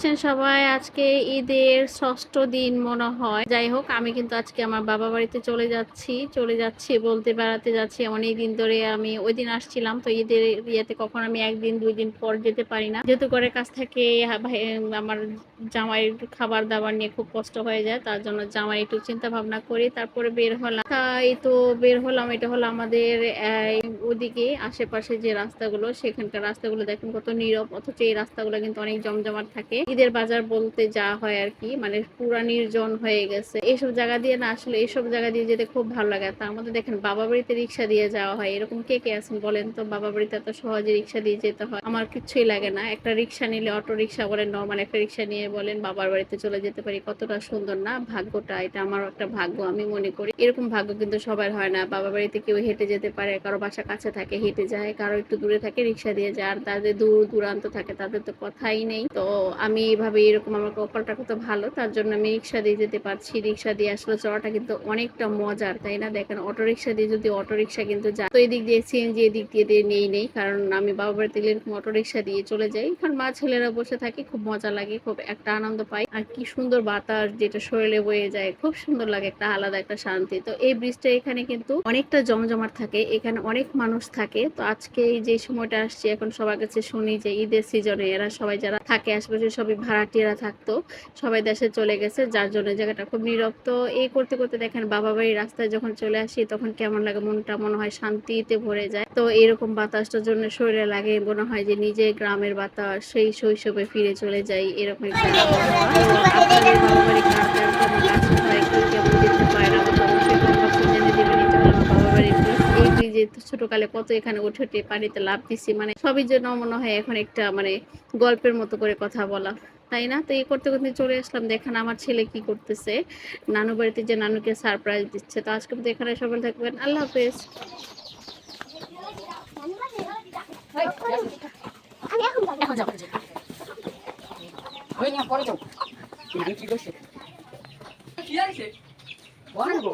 আছেন সবাই? আজকে ঈদের ৬ষ্ঠ দিন মনে হয়। যাই হোক, আমি কিন্তু আজকে আমার বাবা বাড়িতে চলে যাচ্ছি বলতে বেড়াতে যাচ্ছি। অনেকদিন ধরে আমি ওইদিন আসছিলাম। তো ঈদের ইয়েতে কখনো আমি ১ দিন ২ দিন পর যেতে পারি না। যেহেতু ঘরের কাছ থেকে আমার জামাইয়ের একটু খাবার-দাবার নিয়ে খুব কষ্ট হয়ে যায়। তার জন্য জামাই একটু চিন্তা ভাবনা করি তারপরে বের হলাম। তাই তো বের হলাম। এটা হলো আমাদের ওদিকে আশেপাশে যে রাস্তাগুলো, সেখানকার রাস্তাগুলো দেখেন কত নীরব, অথচ এই রাস্তাগুলো কিন্তু অনেক জমজমাট থাকে। ঈদের বাজার বলতে যা হয় আর কি, মানে পুরা নির্জন হয়ে গেছে। এইসব জায়গা দিয়ে না, আসলে এইসব জায়গা দিয়ে যেতে খুব ভালো লাগে। তার মধ্যে দেখেন বাবা বাড়িতে রিক্সা দিয়ে যাওয়া হয়। এরকম কে কে আছেন বলেন তো? বাবা বাড়িতে এত সহজে রিক্সা দিয়ে যেতে হয়, আমার কিচ্ছুই লাগে না। একটা রিক্সা নিলে, অটো রিক্সা বলেন, নরমাল একটা রিক্সা নিয়ে বলেন বাবার বাড়িতে চলে যেতে পারি। কতটা সুন্দর না ভাগ্যটা! এটা আমার একটা ভাগ্য আমি মনে করি। এরকম ভাগ্য কিন্তু সবার হয় না। বাবা বাড়িতে কেউ হেঁটে যেতে পারে, কারো বাসা কাছে থাকে হেঁটে যায়, কারো একটু দূরে থাকে রিক্সা দিয়ে যায়, আর তাদের দূর দূরান্ত থাকে তাদের তো কথাই নেই। তো আমি এইভাবে, এরকম আমার কপালটা কত ভালো, তার জন্য আমি রিক্সা দিয়ে যেতে পারছি। রিক্সা দিয়ে আসলে চড়াটা কিন্তু অনেকটা মজার, তাই না? দেখেন অটো রিক্সা দিয়ে যদি অটো রিক্সা কিন্তু যায়, তো এদিক দিয়ে সিএনজি এদিক দিয়ে নেই কারণ আমি বাবা বাড়িতে গেলে এরকম অটো রিক্সা দিয়ে চলে যাই। কারণ মা ছেলেরা বসে থাকি, খুব মজা লাগে, খুব একটা আনন্দ পাই। আর কি সুন্দর বাতাস যেটা শরীরে বয়ে যায়, খুব সুন্দর লাগে, একটা আলাদা একটা শান্তি। তো এই ব্রিজটা এখানে কিন্তু অনেকটা জমজমাট থাকে, এখানে অনেক মানুষ থাকে। তো আজকে এই যে সময়টা আসছে, এখন সবার কাছে শুনি যে ঈদের সিজনে এরা সবাই যারা থাকে আশেপাশে সবই ভাড়াটিয়ারা থাকতো, সবাই দেশে চলে গেছে, যার জন্য জায়গাটা খুব নীরব। তো এই করতে করতে দেখেন বাবা বাড়ির রাস্তায় যখন চলে আসি তখন কেমন লাগে, মনটা মনে হয় শান্তিতে ভরে যায়। তো এরকম বাতাসটার জন্য শরীরে লাগে, মনে হয় যে নিজে গ্রামের বাতাস, সেই শৈশবে ফিরে চলে যাই, এরকম একটা আবহাওয়া। তো আপনাদের বাবা বাড়ি কার কার কেমন কাছে হয়, কে কেমন যেতে পারেন, আমাকে অবশ্যই কমেন্ট বক্সে জেনে দিবেন। এটা হলো আমার বাবা বাড়ির ব্রিজ। এই ব্রিজে ছোটকালে কত এখানে উঠে উঠে পানিতে লাফ দিছি, মানে সবই জন্য মনে হয় এখন একটা মানে গল্পের মতো করে কথা বলা, তাই না? তো এই করতে করতে চলে আসলাম। দেখেন আমার ছেলে কি করতেছে, নানু বাড়িতে যে নানুকে সারপ্রাইজ দিচ্ছে। তো আজকে তো এখানে সবাই থাকবেন, আল্লাহ হাফেজ। এখন যাও, ওই না পরে যাও। কি করছে? কি আছে? বলো গো।